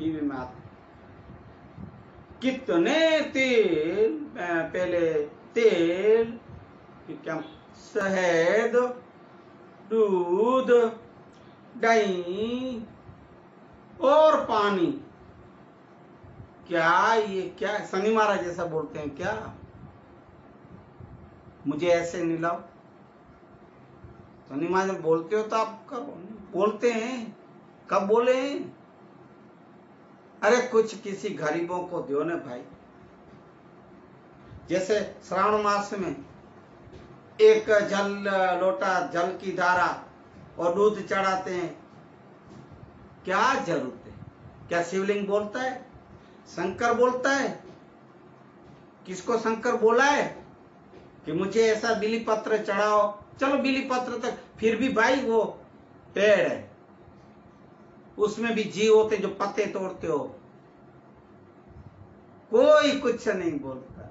TV में आता, कितने तेल पहले तेल, क्या, शहद, दूध, दही और पानी। क्या ये क्या शनि महाराज जैसा बोलते हैं क्या? मुझे ऐसे नहीं लाओ। शनि महाराज बोलते हो तो आप करो, बोलते हैं, कब बोले हैं? अरे कुछ किसी गरीबों को दो ना भाई। जैसे श्रावण मास में एक लोटा जल की धारा और दूध चढ़ाते हैं, क्या जरूरत है? क्या शिवलिंग बोलता है? शंकर बोलता है? किसको शंकर बोला है कि मुझे ऐसा बिली पत्र चढ़ाओ? चलो बिली पत्र तक, फिर भी भाई वो पेड़ है, उसमें भी जीव होते जो पत्ते तोड़ते हो, कोई कुछ नहीं बोलता।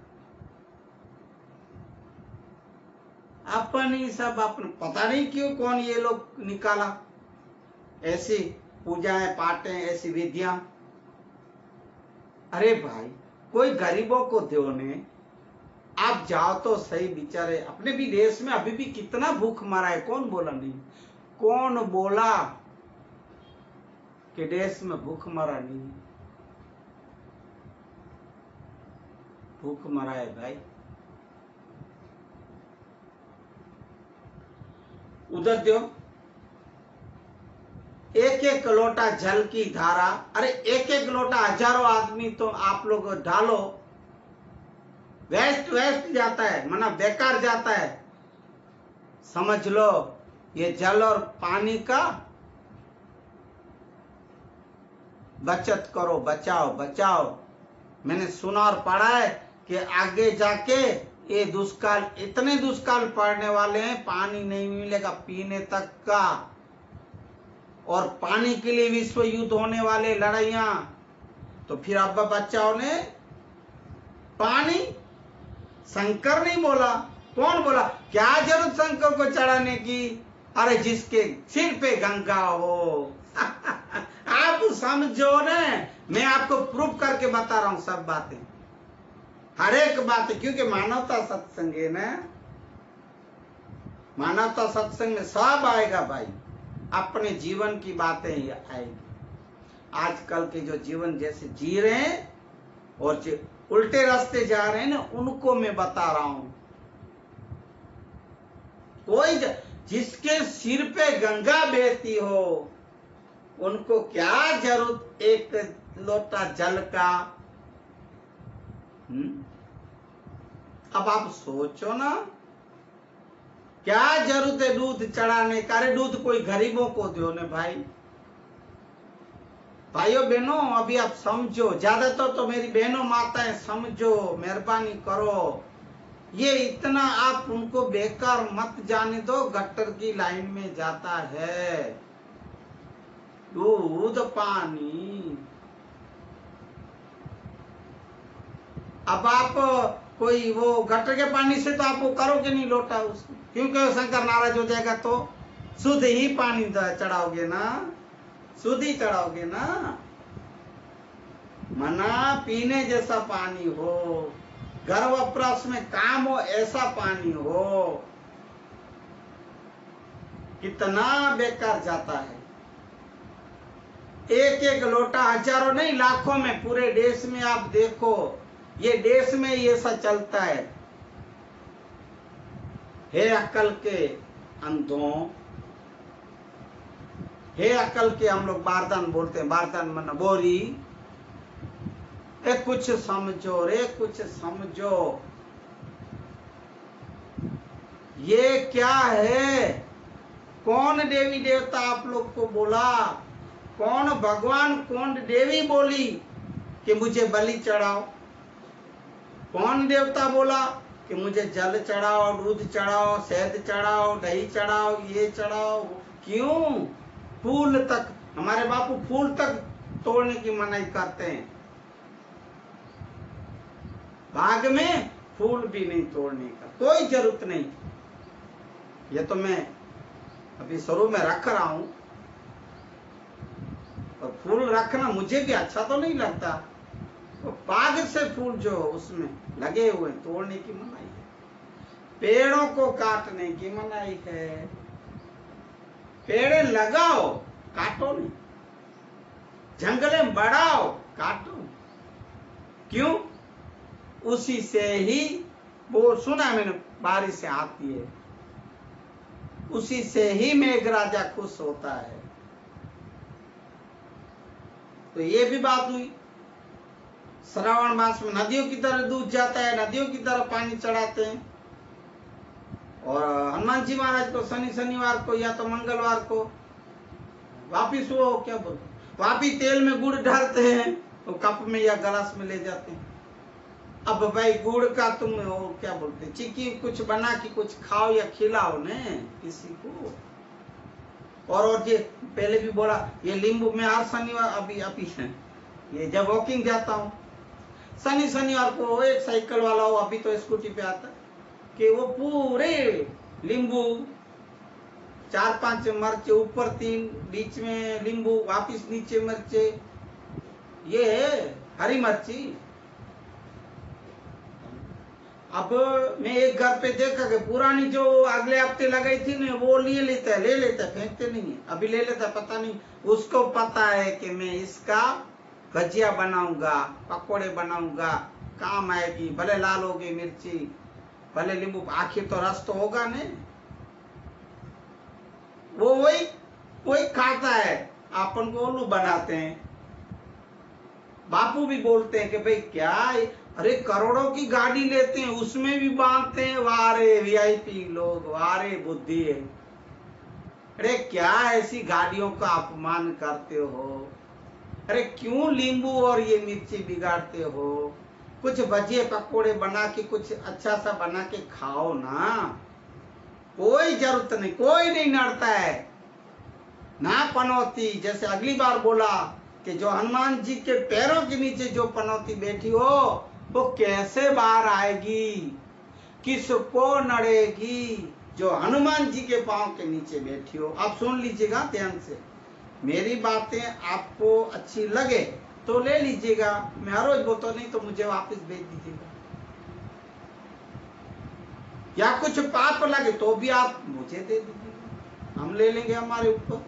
अपन ही सब अपन, पता नहीं क्यों कौन ये लोग निकाला ऐसी पूजाएं पाठें, ऐसी विधियां। अरे भाई कोई गरीबों को दो ने, आप जाओ तो सही। बेचारे अपने भी देश में अभी भी कितना भूख मरा है, कौन बोला नहीं? कौन बोला कि देश में भूख मरा नहीं? भूख मरा है भाई। उधर दो एक एक लोटा जल की धारा, अरे एक एक लोटा हजारों आदमी तो आप लोग डालो, वेस्ट जाता है, मना बेकार जाता है। समझ लो ये जल और पानी का बचत करो, बचाओ बचाओ। मैंने सुना और पढ़ा है कि आगे जाके ये दुष्काल, इतने दुष्काल पड़ने वाले हैं, पानी नहीं मिलेगा पीने तक का, और पानी के लिए विश्व युद्ध होने वाले, लड़ाइयां। तो फिर अब्बा बच्चाओं ने पानी, शंकर नहीं बोला, कौन बोला? क्या जरूरत शंकर को चढ़ाने की? अरे जिसके सिर पे गंगा हो। आप समझो ना, मैं आपको प्रूफ करके बता रहा हूं सब बातें, हर एक बात, क्योंकि मानवता सत्संग है ना, मानवता सत्संग में सब आएगा भाई, अपने जीवन की बातें ही आएगी। आजकल के जो जीवन जैसे जी रहे हैं और जो उल्टे रास्ते जा रहे हैं ना, उनको मैं बता रहा हूं। कोई जिसके सिर पे गंगा बहती हो, उनको क्या जरूरत एक लोटा जल का? अब आप सोचो ना, क्या जरूरत है दूध चढ़ाने का? अरे दूध कोई गरीबों को दो ने भाई। भाइयों बहनों अभी आप समझो, ज्यादातर तो मेरी बहनों माताएं समझो, मेहरबानी करो। ये इतना आप उनको बेकार मत जाने दो, गटर की लाइन में जाता है दूध पानी। अब आप कोई वो गटर के पानी से तो आप वो करोगे नहीं लोटा उसको, क्योंकि शंकर नाराज हो जाएगा। तो शुद्ध ही पानी चढ़ाओगे ना, शुद्ध ही चढ़ाओगे ना, मना पीने जैसा पानी हो, घर वपराश में काम हो ऐसा पानी हो। कितना बेकार जाता है, एक एक लोटा, हजारों नहीं लाखों में, पूरे देश में आप देखो, ये देश में ये सब चलता है। हे अक्ल के अंधों, हे अक्ल के, हम लोग बारदान बोलते हैं, बारदान मन बोरी, कुछ समझो रे, कुछ समझो। ये क्या है? कौन देवी देवता आप लोग को बोला? कौन भगवान, कौन देवी बोली कि मुझे बलि चढ़ाओ? कौन देवता बोला कि मुझे जल चढ़ाओ, दूध चढ़ाओ, शहद चढ़ाओ, दही चढ़ाओ, ये चढ़ाओ? क्यों? फूल तक, हमारे बापू फूल तक तोड़ने की मनाही करते हैं, बाग में फूल भी नहीं तोड़ने का, कोई जरूरत नहीं। ये तो मैं अभी शुरू में रख रहा हूं, तो फूल रखना मुझे भी अच्छा तो नहीं लगता, तो बाग से फूल जो उसमें लगे हुए तोड़ने की मनाही है, पेड़ों को काटने की मनाही है। पेड़ लगाओ, काटो नहीं, जंगले बढ़ाओ, काटो क्यों? उसी से ही वो सुना मैंने, बारिश आती है, उसी से ही मेघराजा खुश होता है। तो ये भी बात हुई। श्रावण मास में नदियों की तरह दूध जाता है, नदियों की तरह पानी चढ़ाते हैं। और हनुमान जी महाराज को शनिवार को या तो मंगलवार को वापिस वो क्या बोलते, वापिस तेल में गुड़ डालते हैं, तो कप में या गिलास में ले जाते हैं। अब भाई गुड़ का तुम वो क्या बोलते, चिक्की कुछ बना के कुछ खाओ या खिलाओ ने किसी को। और ये पहले भी बोला, ये नींबू में हर शनिवार अभी ये जब वॉकिंग जाता हूँ शनिवार को, एक साइकिल वाला हो, अभी तो स्कूटी पे आता कि वो पूरे नींबू 4-5 मिर्च, ऊपर 3, बीच में नींबू, वापिस नीचे मिर्चे, ये है हरी मिर्ची। अब मैं एक घर पे देखा कि पुरानी जो अगले हफ्ते लगाई थी ना, वो ले लेता है, फेंकते नहीं है, अभी ले लेता है, पता नहीं उसको पता है कि मैं इसका भजिया बनाऊंगा, पकोड़े बनाऊंगा, काम आएगी, भले लाल होगी मिर्ची, भले नींबू, आखिर तो रस तो होगा ने। वो वही खाता है, अपन को उल्लू बनाते हैं। बापू भी बोलते हैं कि भाई क्या, अरे करोड़ों की गाड़ी लेते हैं, उसमें भी बांधते हैं, वारे वीआईपी लोग, वारे बुद्धि है। अरे क्या ऐसी गाड़ियों का अपमान करते हो? अरे क्यों नींबू और ये मिर्ची बिगाड़ते हो? कुछ भजिए पकोड़े बना के कुछ अच्छा सा बना के खाओ ना, कोई जरूरत नहीं, कोई नहीं नड़ता है ना। पनौती जैसे अगली बार बोला कि जो हनुमान जी के पैरों के नीचे जो पनौती बैठी हो, वो कैसे बाहर आएगी, किसको नड़ेगी? जो हनुमान जी के पांव के नीचे बैठी हो। आप सुन लीजिएगा ध्यान से, मेरी बातें आपको अच्छी लगे तो ले लीजिएगा, मैं हर रोज बोलता नहीं तो मुझे वापस भेज दीजिएगा, या कुछ पाप लगे तो भी आप मुझे दे दीजिएगा, हम ले लेंगे हमारे ऊपर।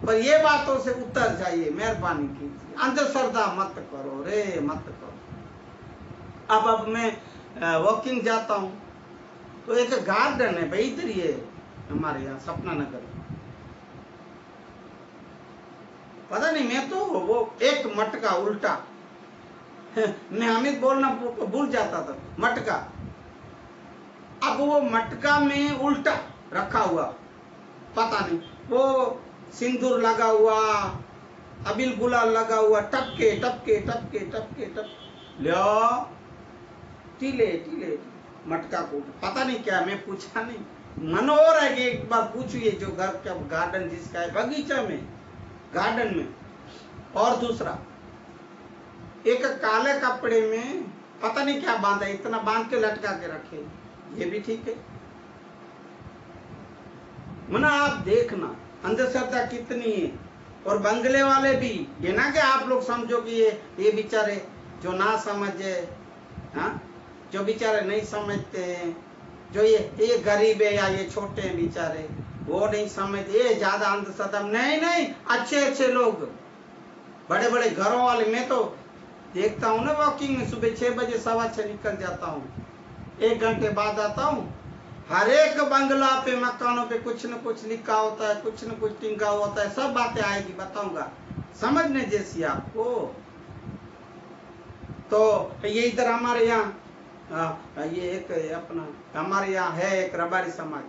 पर ये बातों से उतर जाइए, मेहरबानी कीजिए, अंधश्रद्धा मत करो रे, मत करो। अब मैं वॉकिंग जाता हूँ तो एक गार्डन है भाई, इधर ये हमारे यहाँ सपना नगर, पता नहीं मैं तो वो एक मटका उल्टा मैं अमित बोलना भूल जाता था, मटका, अब वो मटका में उल्टा रखा हुआ, पता नहीं वो सिंदूर लगा हुआ, अबिल गुलाल लगा हुआ, टपके टपके टपके टपके टप लो, टीले टीले मटका को, पता नहीं क्या, मैं पूछा नहीं, मन हो रहा है कि एक बार पूछिए जो घर का गार्डन जिसका है, बगीचा में, गार्डन में। और दूसरा, एक काले कपड़े में पता नहीं क्या बांधा, इतना बांध के लटका के रखे, ये भी ठीक है। मना आप देखना अंधश्रद्धा कितनी है। और बंगले वाले भी, ये ना कि आप लोग समझो कि ये बेचारे जो ना समझे, हाँ, जो बेचारे नहीं समझते हैं, जो ये गरीब है या ये छोटे हैं बेचारे, वो नहीं समझते, ये ज्यादा अंधश्रद्धा नहीं, अच्छे लोग, बड़े बड़े घरों वाले। मैं तो देखता हूँ ना वॉकिंग में, सुबह 6 बजे 6:15 निकल जाता हूँ, 1 घंटे बाद आता हूँ, हर एक बंगला पे, मकानों पे कुछ न कुछ लिखा होता है, कुछ न कुछ टिंका होता है, सब बातें आएगी, बताऊंगा, समझने जैसी आपको। तो ये इधर हमारे यहाँ ये एक अपना हमारे यहाँ है एक रबारी समाज,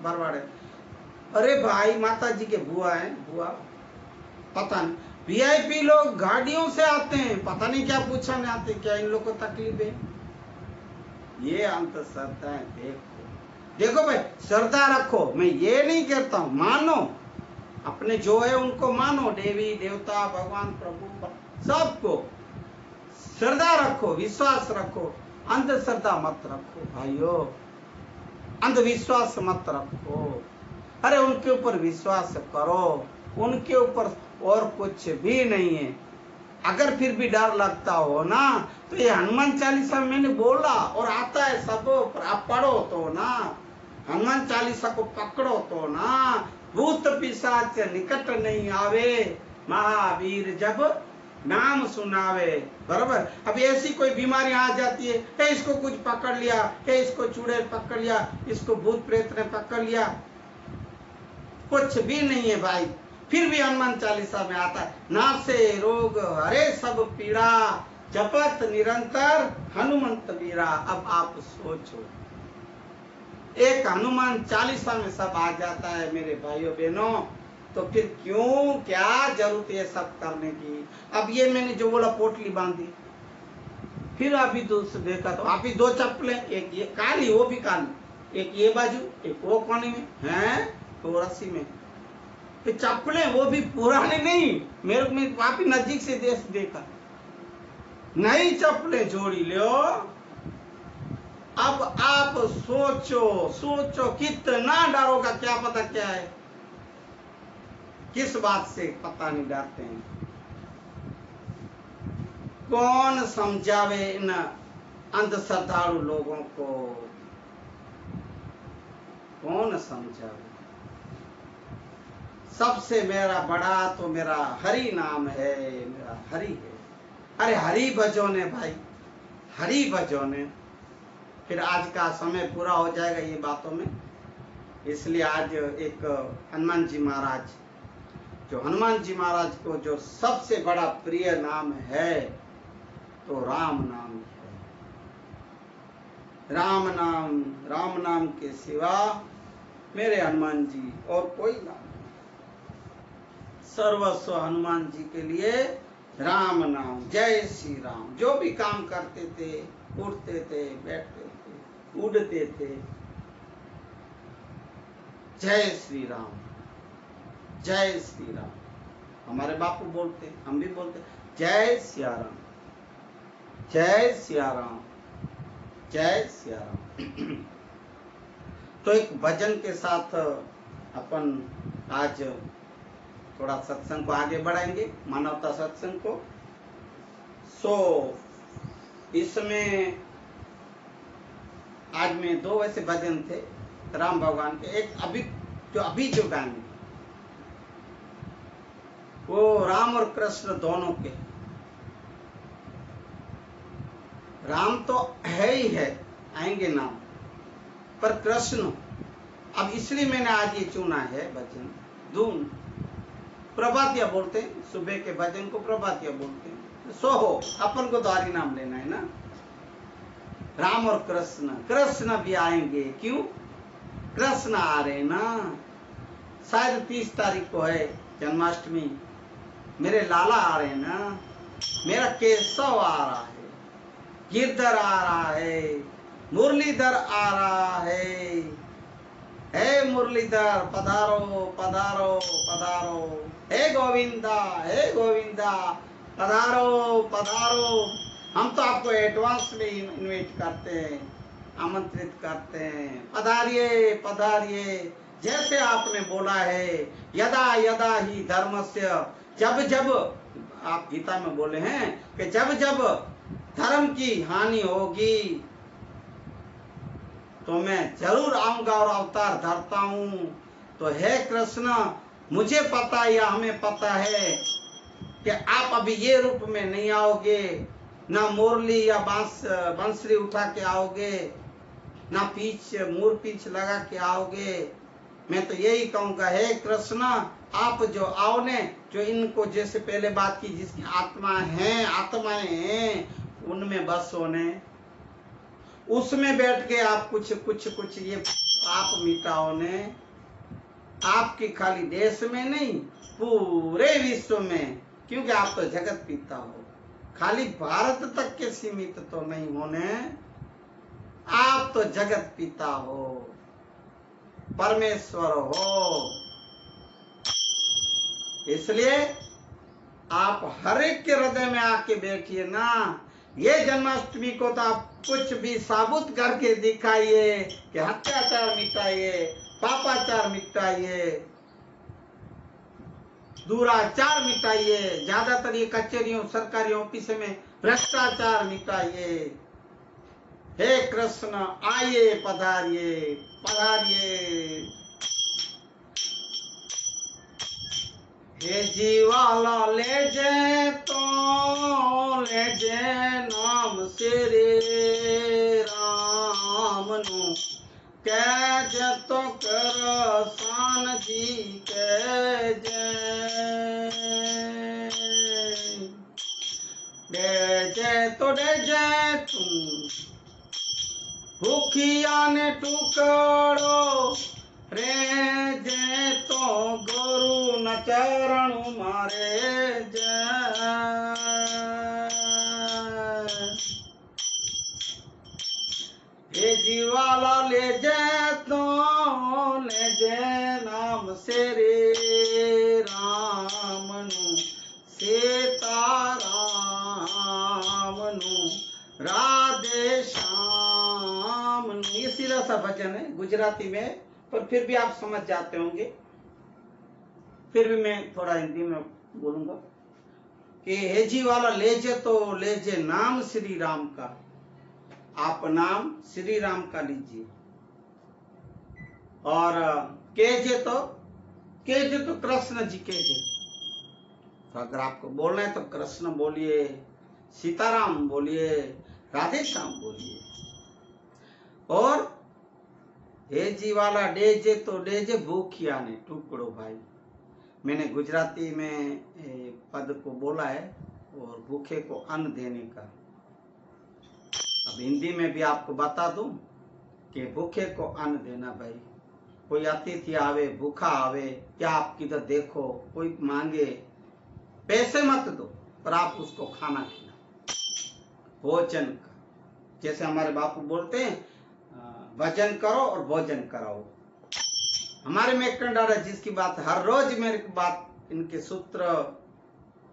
बरवाड़े, अरे भाई माता जी के बुआ है, बुआ पता नहीं, वीआईपी लोग गाड़ियों से आते हैं, पता नहीं क्या पूछने आते, क्या इन लोग को तकलीफ है? ये अंधश्रद्धा है। देखो भाई, श्रद्धा रखो, मैं ये नहीं कहता हूं, मानो अपने जो है उनको मानो, देवी देवता भगवान प्रभु सबको श्रद्धा रखो, विश्वास रखो, अंधश्रद्धा मत रखो भाइयों, अंधविश्वास मत रखो। अरे उनके ऊपर विश्वास करो, उनके ऊपर और कुछ भी नहीं है। अगर फिर भी डर लगता हो ना तो ये हनुमान चालीसा मैंने बोला और आता है सब, आप पढ़ो तो ना, हनुमान चालीसा को पकड़ो तो ना, भूत पिशाच निकट नहीं आवे, महावीर जब नाम सुनावे। बराबर। अब ऐसी कोई बीमारी आ जाती है, इसको कुछ पकड़ लिया, इसको चूड़ैल पकड़ लिया, इसको भूत प्रेत ने पकड़ लिया, कुछ भी नहीं है भाई। फिर भी हनुमान चालीसा में आता है, नासे रोग हरे सब पीड़ा, जपत निरंतर हनुमंत वीरा। अब आप सोचो, एक हनुमान चालीसा में सब आ जाता है मेरे भाइयों बहनों, तो फिर क्यों, क्या जरूरत है सब करने की। अब ये मैंने जो बोला पोटली बांधी, फिर अभी दूसरे देखा तो अभी दो चप्पलें, एक ये काली, वो भी काली, एक ये बाजू, एक वो कोने में है, तो रस्सी में चप्पलें, वो भी पुराने नहीं, मेरे को काफी नजदीक से देखा, नई चप्पलें जोड़ी लो। अब आप सोचो कितना डरोगा, क्या पता क्या है, किस बात से पता नहीं डरते हैं। कौन समझावे इन अंधश्रद्धालु लोगों को, कौन समझावे। सबसे मेरा बड़ा तो मेरा हरि नाम है, मेरा हरि है। अरे हरि बजोने भाई, हरि बजोने। फिर आज का समय पूरा हो जाएगा ये बातों में, इसलिए आज एक हनुमान जी महाराज, जो हनुमान जी महाराज को जो सबसे बड़ा प्रिय नाम है तो राम नाम है। राम नाम के सिवा मेरे हनुमान जी और कोई नाम नहीं। सर्वस्व हनुमान जी के लिए राम नाम। जय श्री राम। जो भी काम करते थे, उठते थे, बैठते थे, उड़ते थे, जय श्री राम, जय श्री राम। हमारे बापू बोलते, हम भी बोलते, जय सिया राम, जय सिया राम, जय सिया राम। तो एक भजन के साथ अपन आज थोड़ा सत्संग को आगे बढ़ाएंगे, मानवता सत्संग को। इसमें आज में दो ऐसे भजन थे राम भगवान के। एक अभी जो गाने, वो राम और कृष्ण दोनों के। राम तो है ही है, आएंगे नाम, पर कृष्ण, अब इसलिए मैंने आज ये चुना है भजन। धून प्रभातिया बोलते हैं, सुबह के भजन को प्रभातिया बोलते हैं। सो हो, अपन को द्वारी नाम लेना है ना। राम और कृष्ण, कृष्ण भी आएंगे, क्यों, कृष्ण आ रहे ना। शायद 30 तारीख को है जन्माष्टमी, मेरे लाला आ रहे हैं ना, मेरा केशव आ रहा है, गिरधर आ रहा है, मुरलीधर आ रहा है। हे मुरलीधर पधारो पधारो पधारो, हे गोविंदा पधारो पधारो। हम तो आपको एडवांस में इनवाइट करते हैं, आमंत्रित करते हैं, पधारिए पधारिए। जैसे आपने बोला है, यदा यदा ही धर्मस्य, जब जब आप गीता में बोले हैं कि जब जब धर्म की हानि होगी तो मैं जरूर आऊंगा और अवतार धरता हूं। तो हे कृष्ण, मुझे पता है या हमें पता है कि आप अभी ये रूप में नहीं आओगे, ना मुरली या बांसुरी उठा के आओगे, ना मूर पीछ लगा के आओगे। मैं तो यही कहूंगा, हे कृष्ण, आप जो आओ ने, जो इनको जैसे पहले बात की, जिसकी आत्माएं हैं उनमें बस होने, उसमें बैठ के आप कुछ ये पाप मिटाओ ने। आपकी खाली देश में नहीं, पूरे विश्व में, क्योंकि आप तो जगत पिता हो। खाली भारत तक के सीमित तो नहीं होने, आप तो जगत पिता हो, परमेश्वर हो। इसलिए आप हर एक के हृदय में आके बैठिए ना। ये जन्माष्टमी को तो आप कुछ भी साबुत करके दिखाइए कि अत्याचार मिटाइए, पापाचार मिटाइए। दुराचार मिटाइए, ज्यादातर ये कचहरियों सरकारी ऑफिस में भ्रष्टाचार मिटाइए। हे कृष्ण आइए, पधारिए पधारिए। हे जीवाला ले जे तो ले जे नाम श्री राम नु, कह जे तो कर सान जी कह जे, दे जे तो दे जे तुम भूखिया ने टुकड़ो, रे जे तो गुरु न चरण मारे जे। हे जीवाला ले जे तो ले जे नाम श्री राम नु, सीता राम नु, राधे श्याम नु। ये सीधा सा भजन है गुजराती में, पर फिर भी आप समझ जाते होंगे। फिर भी मैं थोड़ा हिंदी में बोलूंगा कि हे जी वाला ले जे तो ले जे नाम श्री राम का, आप नाम श्री राम का लीजिए। और केजे तो कृष्ण जी केजे। तो अगर आपको बोलना है तो कृष्ण बोलिए, सीताराम बोलिए, राधे श्याम बोलिए। और हे जी वाला डेजे तो डेजे भूखिया ने टुकड़ो भाई। मैंने गुजराती में पद को बोला है, और भूखे को अन्न देने का। अब हिंदी में भी आपको बता दूं कि भूखे को अन्न देना भाई। कोई अतिथि आवे, भूखा आवे, क्या आप किधर देखो, कोई मांगे, पैसे मत दो, पर आप उसको खाना खिलाओ, भोजन का। जैसे हमारे बापू बोलते हैं, भजन करो और भोजन कराओ। हमारे मेकन दादा जिसकी बात हर रोज मेरे को बात, इनके सूत्र,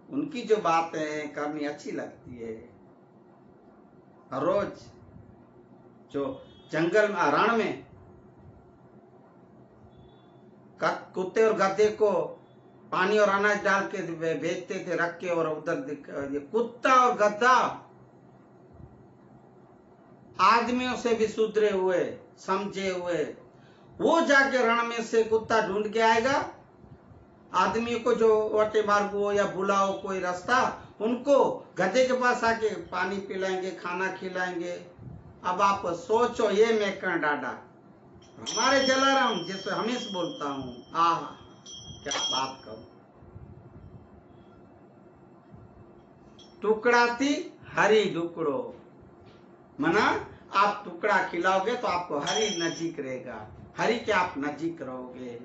उनकी जो बातें करनी अच्छी लगती है। हर रोज जो जंगल में, रण में कुत्ते और गधे को पानी और अनाज डाल के बेचते थे, रख के, और उधर ये कुत्ता और गधा आदमियों से भी सुधरे हुए, समझे हुए, वो जाके रण में से कुत्ता ढूंढ के आएगा, आदमी को जो वटे मार्गो या बुलाओ कोई रास्ता, उनको गधे के पास आके पानी पिलाएंगे, खाना खिलाएंगे। अब आप सोचो, ये मेकन डाडा हमारे जलाराम, जिसे हमेशा बोलता हूँ, आह क्या बात करूं। टुकड़ा थी हरी टुकड़ो, मना आप टुकड़ा खिलाओगे तो आपको हरी नजीक रहेगा, हरी के आप नजीक रहोगे।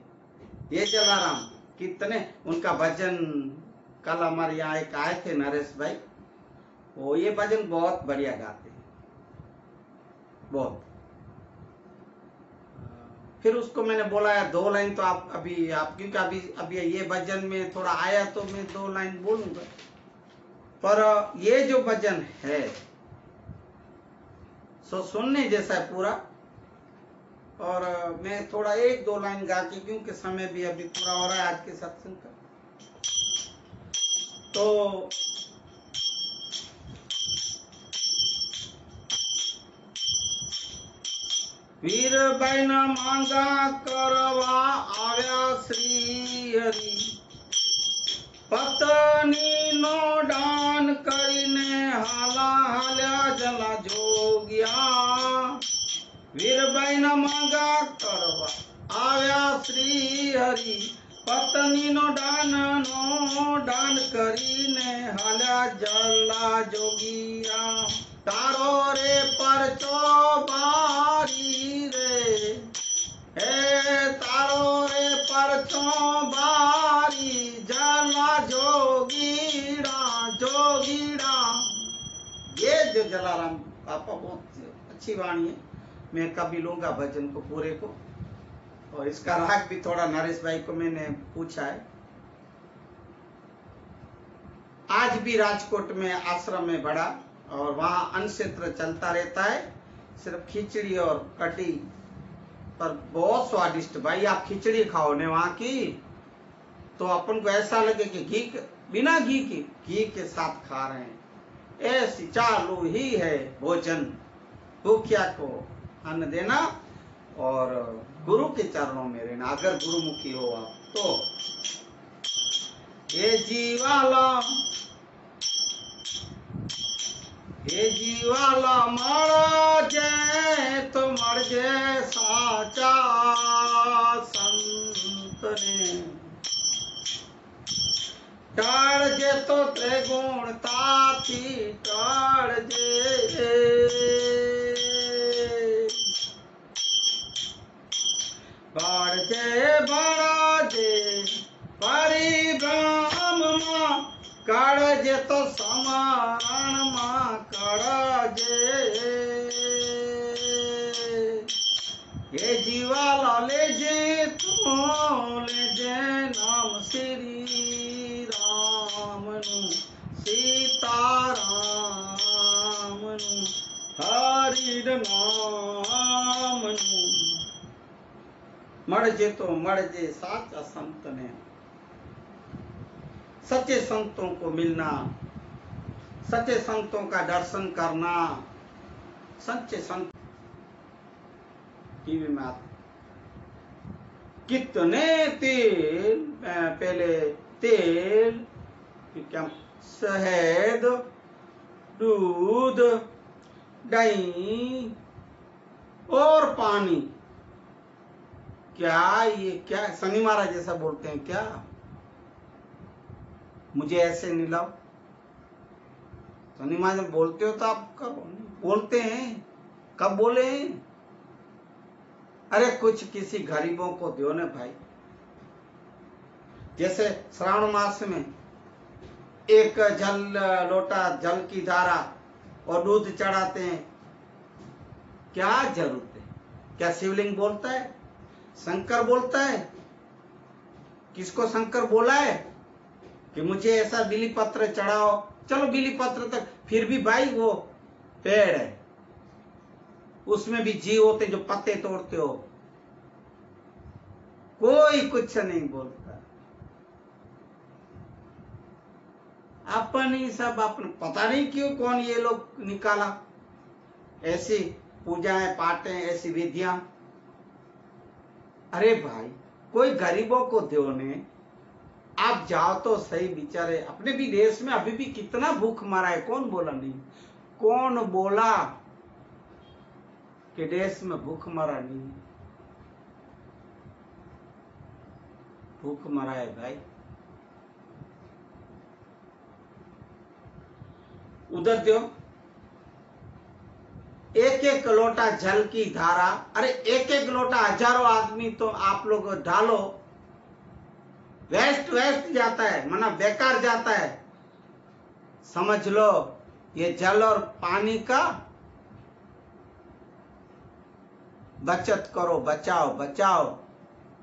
ये जलाराम कितने, उनका भजन कल हमारे यहाँ एक आए थे नरेश भाई, वो ये भजन बहुत बढ़िया गाते हैं, बहुत। फिर उसको मैंने बोला है 2 लाइन तो आप अभी, आप क्योंकि अभी ये भजन में थोड़ा आया तो मैं 2 लाइन बोलूंगा, पर ये जो भजन है सो सुनने जैसा है पूरा। और मैं थोड़ा 1-2 लाइन गा के, क्योंकि समय भी अभी पूरा हो रहा है आज के सत्संग का। तो वीर बहन मांगा करवा आव्या श्री हरि, पत्नी नो दान करीने हाला हाल्या जला जोगिया। वीर बहन मांगा करवा आव्या श्री हरि, पत्नी नो दान करीने हाल्या जला जोगिया। तारो रे परचो बारी रे, हे तारो रे परचो बारी, जला जोगीड़ा जोगीड़ा। ये जो जलाराम पापा बहुत अच्छी वाणी है, मैं कभी लूंगा भजन को पूरे को। और इसका राग भी थोड़ा नरेश भाई को मैंने पूछा है। आज भी राजकोट में आश्रम में बड़ा, और वहाँ अन्न क्षेत्र चलता रहता है, सिर्फ खिचड़ी और कटी, पर बहुत स्वादिष्ट भाई। आप खिचड़ी खाओ ने वहाँ की, तो अपन को ऐसा लगे कि बिना घी के साथ खा रहे हैं। ऐसी चालू ही है भोजन, भूखिया को अन्न देना और गुरु के चरणों में रहना, अगर गुरुमुखी हो आप तो। हे जीवाला मरजे तो मरजे साचा संत ने, टाळजे तो त्रिगुण ताती टाळजे, बाळजे बाळजे परिभ्रम मां, काळजे तो समरण मां काळजे। हे जीवाला लेजे तू लेजे नाम श्री रामनु, सीतारामनु, हरि नामनु। मरजे तो मरजे साचा संत ने, सच्चे संतों को मिलना, सच्चे संतों का दर्शन करना, सच्चे संत टीवी में आते कितने तेल, पहले तेल, क्या शहद, दूध, दही और पानी, क्या ये क्या शनि महाराज जैसा बोलते हैं क्या? मुझे ऐसे नहीं लाओ। शनि महाराज बोलते हो तो आप करो, बोलते हैं, कब बोले हैं? अरे कुछ किसी गरीबों को दो ना भाई। जैसे श्रावण मास में एक लोटा जल की धारा और दूध चढ़ाते हैं, क्या जरूरत है? क्या शिवलिंग बोलता है? शंकर बोलता है? किसको शंकर बोला है कि मुझे ऐसा बिली पत्र चढ़ाओ? चलो बिली पत्र तक, फिर भी भाई वो पेड़ है, उसमें भी जीव होते जो पत्ते तोड़ते हो, कोई कुछ नहीं बोलता। अपन ही सब अपन, पता नहीं क्यों कौन ये लोग निकाला ऐसी पूजाएं पाठें, ऐसी विधियां। अरे भाई कोई गरीबों को दो ने, आप जाओ तो सही। बेचारे अपने भी देश में अभी भी कितना भूख मरा है, कौन बोला नहीं? कौन बोला कि देश में भूख मरा नहीं? भूख मरा है भाई। उधर दो एक एक लोटा जल की धारा, अरे एक एक लोटा हजारों आदमी तो आप लोग डालो, वेस्ट जाता है, मना बेकार जाता है। समझ लो ये जल और पानी का बचत करो, बचाओ बचाओ।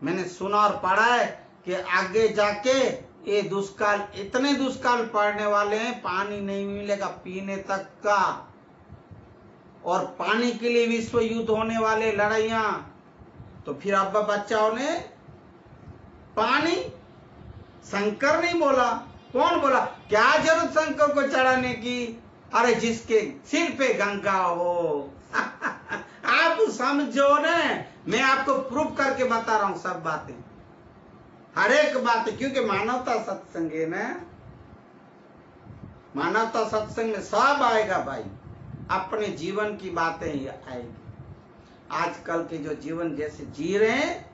मैंने सुना और पढ़ा है कि आगे जाके ये दुष्काल, इतने दुष्काल पड़ने वाले हैं, पानी नहीं मिलेगा पीने तक का, और पानी के लिए विश्व युद्ध होने वाले, लड़ाइयां। तो फिर अब्बा बच्चाओं ने पानी, शंकर नहीं बोला, कौन बोला? क्या जरूरत शंकर को चढ़ाने की? अरे जिसके सिर पे गंगा हो। आप समझो ना, मैं आपको प्रूफ करके बता रहा हूं सब बातें, हर एक बात, क्योंकि मानवता सत्संग है ना, मानवता सत्संग में सब आएगा भाई, अपने जीवन की बातें ही आएगी। आजकल के जो जीवन जैसे जी रहे हैं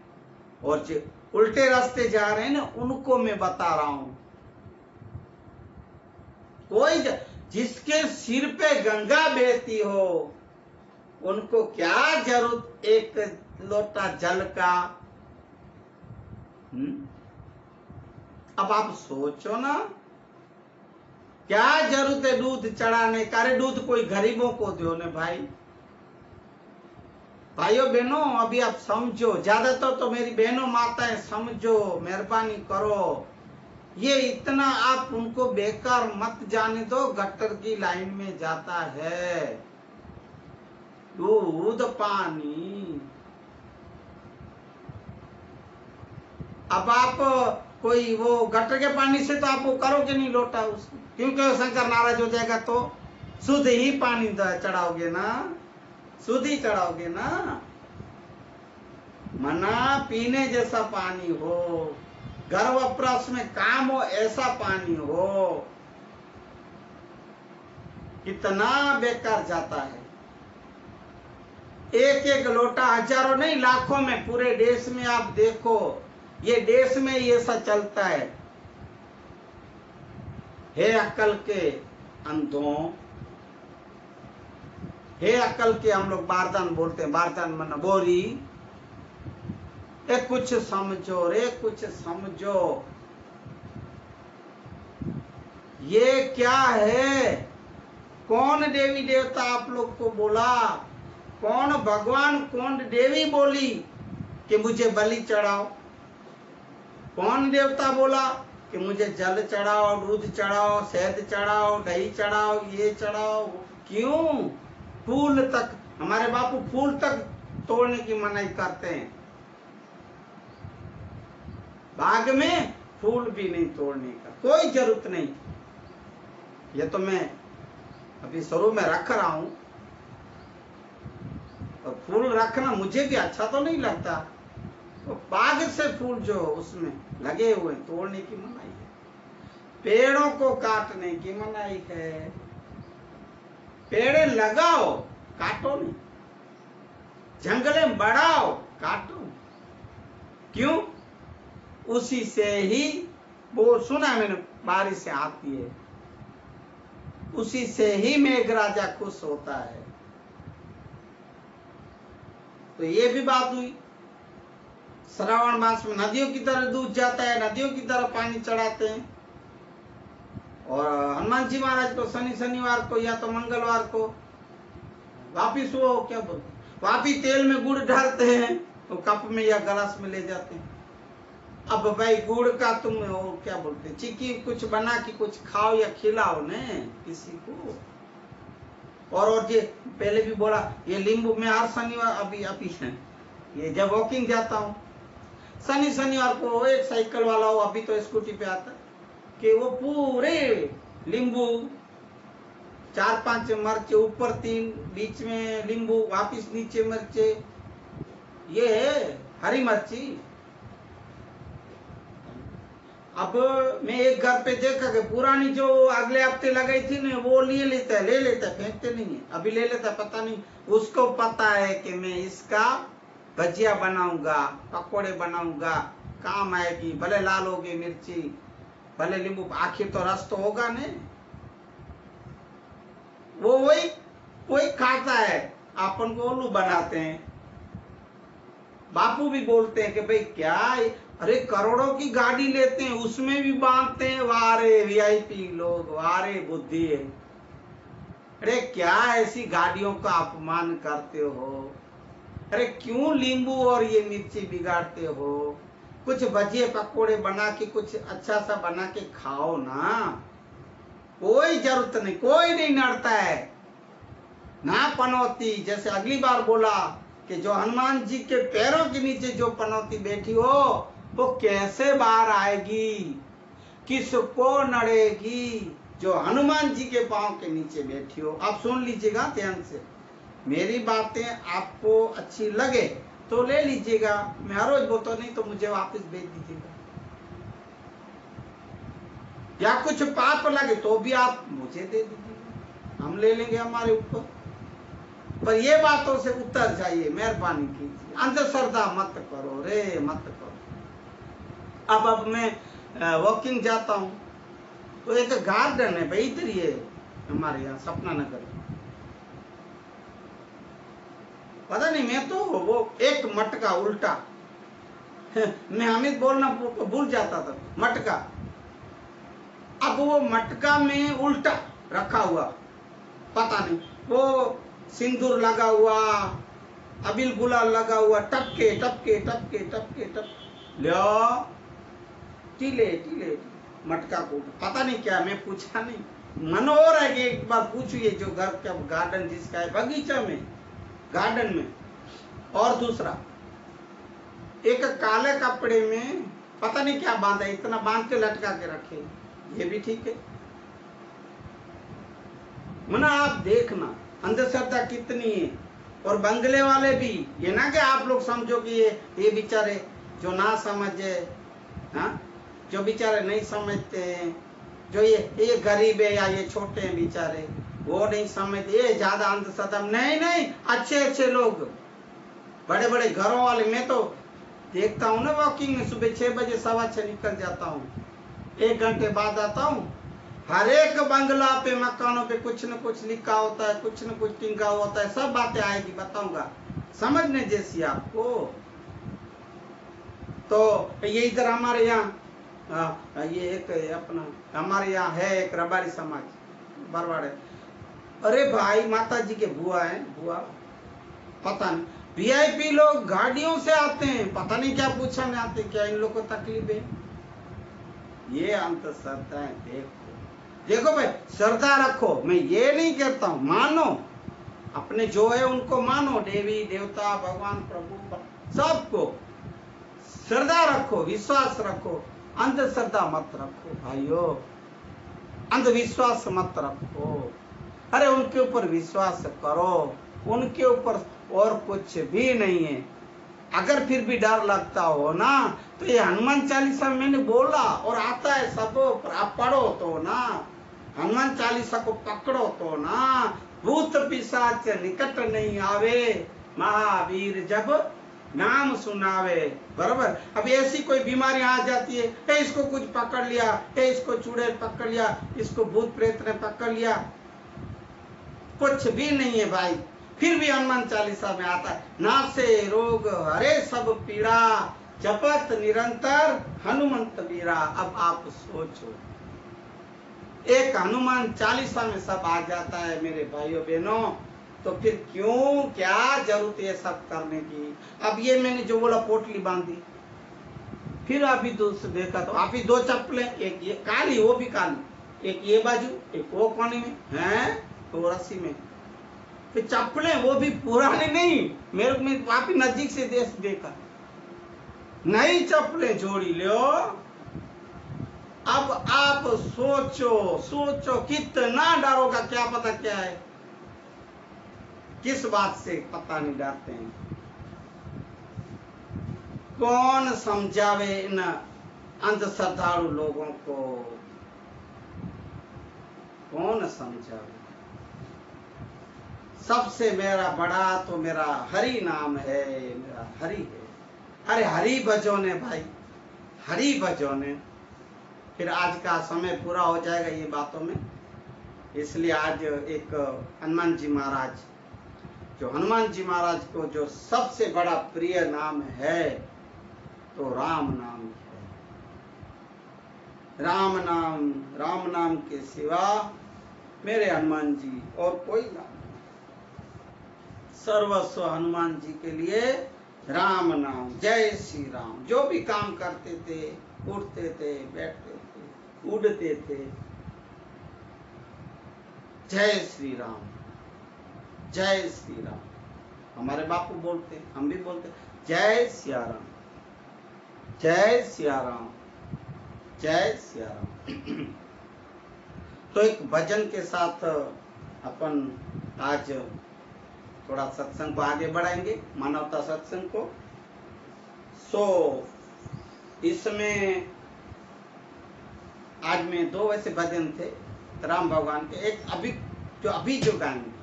और जो उल्टे रास्ते जा रहे हैं ना, उनको मैं बता रहा हूं। कोई जिसके सिर पे गंगा बहती हो, उनको क्या जरूरत एक लोटा जल का? अब आप सोचो ना, क्या जरूरत है दूध चढ़ाने का? अरे दूध कोई गरीबों को दो ने भाई। भाइयों बहनों अभी आप समझो, ज्यादातर तो मेरी बहनों माताएं समझो, मेहरबानी करो। ये इतना आप उनको बेकार मत जाने दो, गटर की लाइन में जाता है दूध पानी। अब आप कोई वो गटर के पानी से तो आप वो करोगे नहीं लोटा उसको, क्योंकि शंकर नाराज हो जाएगा। तो शुद्ध ही पानी चढ़ाओगे ना, शुद्ध ही चढ़ाओगे ना। मना पीने जैसा पानी हो, घर वपराश में काम हो ऐसा पानी हो। कितना बेकार जाता है। एक एक लोटा, हजारों नहीं लाखों में, पूरे देश में आप देखो, ये देश में ये सब चलता है। हे अक्ल के अंधों, हे अक्ल के, हम लोग बारदान बोलते हैं, बारदान मना बोरी, कुछ समझो रे, कुछ समझो। ये क्या है? कौन देवी देवता आप लोग को बोला? कौन भगवान, कौन देवी बोली कि मुझे बलि चढ़ाओ? कौन देवता बोला कि मुझे जल चढ़ाओ, दूध चढ़ाओ, शहद चढ़ाओ, दही चढ़ाओ, ये चढ़ाओ? क्यों? फूल तक, हमारे बापू फूल तक तोड़ने की मनाही करते हैं। बाग में फूल भी नहीं तोड़ने का, कोई जरूरत नहीं। ये तो मैं अभी शुरू में रख रहा हूं, और फूल रखना मुझे भी अच्छा तो नहीं लगता। तो बाग से फूल जो उसमें लगे हुए तोड़ने की मनाही है, पेड़ों को काटने की मनाही है। पेड़ लगाओ, काटो नहीं। जंगले बढ़ाओ, काटो। क्यों? उसी से ही वो सुना मैंने, बारिश से आती है, उसी से ही मेघराजा खुश होता है। तो ये भी बात हुई। श्रावण मास में नदियों की तरह दूध जाता है, नदियों की तरह पानी चढ़ाते हैं। और हनुमान जी महाराज को शनिवार को या तो मंगलवार को वापिस वो क्या बोलते, वापिस तेल में गुड़ डालते हैं, तो कप में या गिलास में ले जाते हैं। अब भाई गुड़ का तुम वो क्या बोलते, चिक्की कुछ बना के कुछ खाओ या खिलाओ ने किसी को। और ये पहले भी बोला, ये नींबू में हर शनिवार, अभी ये जब वॉकिंग जाता हूँ शनिवार को, एक साइकिल वाला हो, अभी तो स्कूटी पे आता है, कि वो पूरे नींबू, 4-5 मिर्च, ऊपर 3, बीच में नींबू, वापिस नीचे मिर्चे, ये है हरी मिर्ची। अब मैं एक घर पे देखा कि पुरानी जो अगले हफ्ते लगाई थी ना, वो ले लेता है, फेंकते नहीं है। अभी ले लेता है, पता नहीं उसको पता है कि मैं इसका भजिया बनाऊंगा, पकोड़े बनाऊंगा, काम आएगी, भले लाल होगी मिर्ची, भले नींबू, आखिर तो रस तो होगा नहीं। वो वही खाता है, अपन को उल्लू बनाते हैं। बापू भी बोलते हैं कि भाई क्या, अरे करोड़ों की गाड़ी लेते हैं, उसमें भी बांधते हैं, वारे वीआईपी लोग, वारे बुद्धि है। अरे क्या ऐसी गाड़ियों का अपमान करते हो? अरे क्यों नींबू और ये मिर्ची बिगाड़ते हो? कुछ भजिए पकोड़े बना के, कुछ अच्छा सा बना के खाओ ना। कोई जरूरत नहीं, कोई नहीं नड़ता है ना पनौती। जैसे अगली बार बोला कि जो हनुमान जी के पैरों के नीचे जो पनौती बैठी हो, वो कैसे बाहर आएगी, किसको नड़ेगी? जो हनुमान जी के पांव के नीचे बैठी हो। आप सुन लीजिएगा ध्यान से, मेरी बातें आपको अच्छी लगे तो ले लीजिएगा, मैं हर रोज बोलता नहीं तो मुझे वापस भेज दीजिएगा। या कुछ पाप लगे तो भी आप मुझे दे दीजिएगा, हम ले लेंगे हमारे ऊपर। पर ये बातों से उतर जाइए, मेहरबानी कीजिए, अंधश्रद्धा मत करो रे, मत करो। अब मैं वॉकिंग जाता हूँ तो एक गार्डन है भाई, इधर ही है हमारे यहाँ सपना नगर, पता नहीं, मैं तो वो एक मटका उल्टा मैं हमें बोलना भूल जाता था, मटका। अब वो मटका में उल्टा रखा हुआ, पता नहीं वो सिंदूर लगा हुआ, अबिल गुलाल लगा हुआ, टपके टपके टपके टपके टप लो, टीले टीले मटका को, पता नहीं क्या, मैं पूछा नहीं। मन हो रहा है कि एक बार पूछिए, जो घर का गार्डन जिसका है, बगीचा में, गार्डन में। और दूसरा, एक काले कपड़े में पता नहीं क्या बांधा, इतना बांध के लटका के रखे, ये भी ठीक है। मना आप देखना अंधश्रद्धा कितनी है। और बंगले वाले भी, ये ना कि आप लोग समझो कि ये बेचारे जो ना समझे, हाँ, जो बेचारे नहीं समझते हैं, जो ये गरीब है या ये छोटे हैं बेचारे, वो नहीं समझते, ये ज्यादा अंधश्रद्धा नहीं। नहीं, अच्छे अच्छे लोग, बड़े बड़े घरों वाले, मैं तो देखता हूँ ना वॉकिंग में, सुबह 6 बजे 6:15 निकल जाता हूँ, 1 घंटे बाद आता हूँ। हर एक बंगला पे, मकानों पे कुछ न कुछ लिखा होता है, कुछ न कुछ टिंगा होता है, सब बातें आएगी, बताऊंगा, समझने जैसी आपको। तो ये इधर हमारे यहाँ ये एक अपना हमारे यहाँ है एक रबारी समाज, बरवाड़े। अरे भाई, माता जी के बुआ है, बुआ पता नहीं, वीआईपी लोग गाड़ियों से आते हैं, पता नहीं क्या पूछने आते, क्या इन लोग को तकलीफ है। ये अंधश्रद्धा है। देखो भाई, श्रद्धा रखो, मैं ये नहीं कहता हूं, मानो अपने जो है उनको मानो, देवी देवता भगवान प्रभु सबको श्रद्धा रखो, विश्वास रखो, अंधश्रद्धा मत रखो भाइयों, अंधविश्वास मत रखो। अरे उनके ऊपर विश्वास करो, उनके ऊपर और कुछ भी नहीं है। अगर फिर भी डर लगता हो ना, तो ये हनुमान चालीसा मैंने बोला और आता है सबको, आप पढ़ो तो ना, हनुमान चालीसा को पकड़ो तो ना, भूत पिशाच निकट नहीं आवे, महावीर जब नाम सुनावे। बराबर। अब ऐसी कोई बीमारी आ जाती है, इसको कुछ पकड़ लिया, इसको चूड़ैल पकड़ लिया, इसको भूत प्रेत ने पकड़ लिया, कुछ भी नहीं है भाई। फिर भी हनुमान चालीसा में आता है, नासे रोग हरे सब पीड़ा, जपत निरंतर हनुमंत वीरा। अब आप सोचो, एक हनुमान चालीसा में सब आ जाता है मेरे भाइयों बहनों, तो फिर क्यों, क्या जरूरत है सब करने की। अब ये मैंने जो बोला पोटली बांधी, फिर अभी दूसरे देखा तो अभी 2 चप्पलें, एक ये काली, वो भी काली, एक ये बाजू, एक वो कोने में है, तो रस्सी में, फिर चप्पलें वो भी पुराने नहीं, मेरे को मैं वापी नजदीक से देखा, नई चप्पलें जोड़ी लो। अब आप सोचो कितना डरोगा, क्या पता क्या है, किस बात से पता नहीं डरते हैं। कौन समझावे इन अंधश्रद्धालु लोगों को, कौन समझावे। सबसे मेरा बड़ा तो मेरा हरि नाम है, मेरा हरि है। अरे हरि भजोने भाई, हरि भजोने। फिर आज का समय पूरा हो जाएगा ये बातों में, इसलिए आज एक हनुमान जी महाराज, जो हनुमान जी महाराज को जो सबसे बड़ा प्रिय नाम है तो राम नाम है। राम नाम के सिवा मेरे हनुमान जी और कोई नाम, सर्वस्व हनुमान जी के लिए राम नाम। जय श्री राम। जो भी काम करते थे, उठते थे, बैठते थे, उड़ते थे, जय श्री राम, जय श्री राम। हमारे बापू बोलते, हम भी बोलते, जय सिया राम, जय सिया राम, जय सिया राम। तो एक भजन के साथ अपन आज थोड़ा सत्संग को आगे बढ़ाएंगे, मानवता सत्संग को। इसमें आज में 2 वैसे भजन थे राम भगवान के। एक अभी जो गाएंगे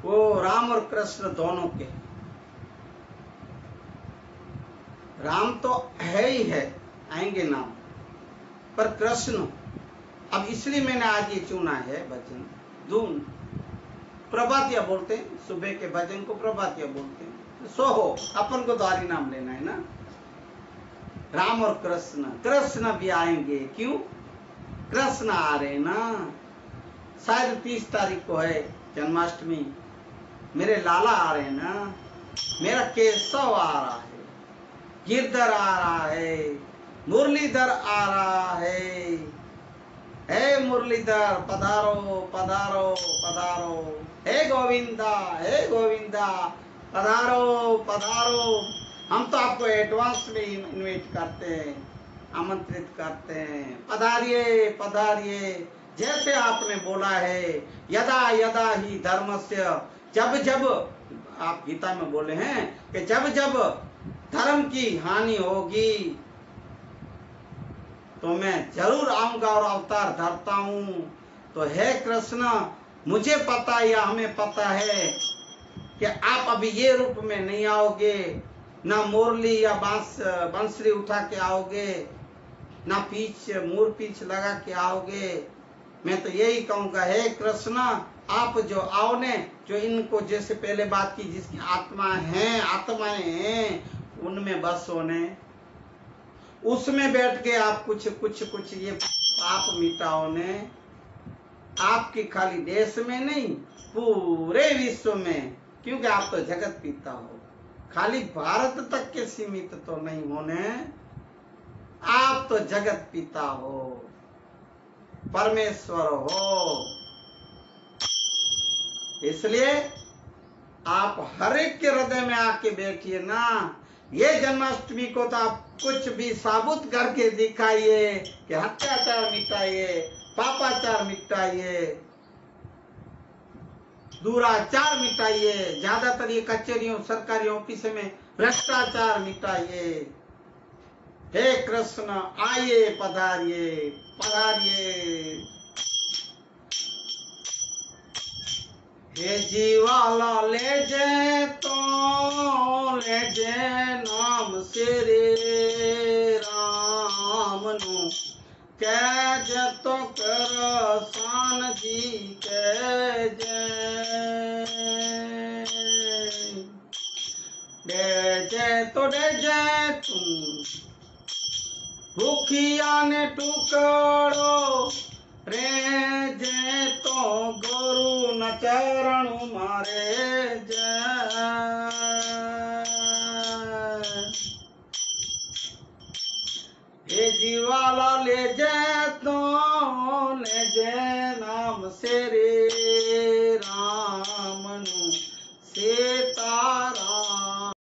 वो राम और कृष्ण दोनों के। राम तो है ही है, आएंगे नाम, पर कृष्ण, अब इसलिए मैंने आज ये चुना है भजन। धून प्रभातिया बोलते हैं, सुबह के भजन को प्रभातिया बोलते हैं। सो हो, अपन को तो हरि नाम लेना है ना। राम और कृष्ण भी आएंगे, क्यों, कृष्ण आ रहे ना। शायद 30 तारीख को है जन्माष्टमी, मेरे लाला आ रहे हैं ना, मेरा केशव आ रहा है, गिरधर आ रहा है, मुरलीधर आ रहा है। हे मुरलीधर पधारो पधारो पधारो, हे गोविंदा पधारो पधारो। हम तो आपको एडवांस में इनवाइट करते हैं, आमंत्रित करते हैं, पधारिए पधारिए। जैसे आपने बोला है, यदा यदा ही धर्मस्य, जब जब आप गीता में बोले हैं कि जब जब धर्म की हानि होगी तो मैं जरूर आऊंगा और अवतार धरता हूं। तो हे कृष्ण, मुझे पता या हमें पता है कि आप अभी ये रूप में नहीं आओगे, ना मुरली या बांसुरी उठा के आओगे, ना मोर पीछ लगा के आओगे। मैं तो यही कहूंगा, हे कृष्ण, आप जो आओ ने, जो इनको जैसे पहले बात की, जिसकी आत्माएं हैं उनमें बस होने, उसमें बैठ के आप कुछ ये पाप मिटाओ ने। आपकी खाली देश में नहीं, पूरे विश्व में, क्योंकि आप तो जगत पिता हो। खाली भारत तक के सीमित तो नहीं होने, आप तो जगत पिता हो, परमेश्वर हो। इसलिए आप हर एक के हृदय में आके बैठिए ना। ये जन्माष्टमी को तो आप कुछ भी साबुत करके दिखाइए कि अत्याचार मिटाइए, पापाचार मिटाइए, दुराचार मिटाइए, ज्यादातर ये कचहरियों सरकारी ऑफिस में भ्रष्टाचार मिटाइए। हे कृष्ण, आइए पधारिए पधारिए। हे जीवाला ले जे तो ले जे नाम श्री राम नु, कह जे तो कर सान जी कह जे, दे जे तो दे जे तुम भूखिया ने टुकड़ो, रे जे तो गुरु न चरण मारे जे। हे जीवाला ले जे तो ले जे नाम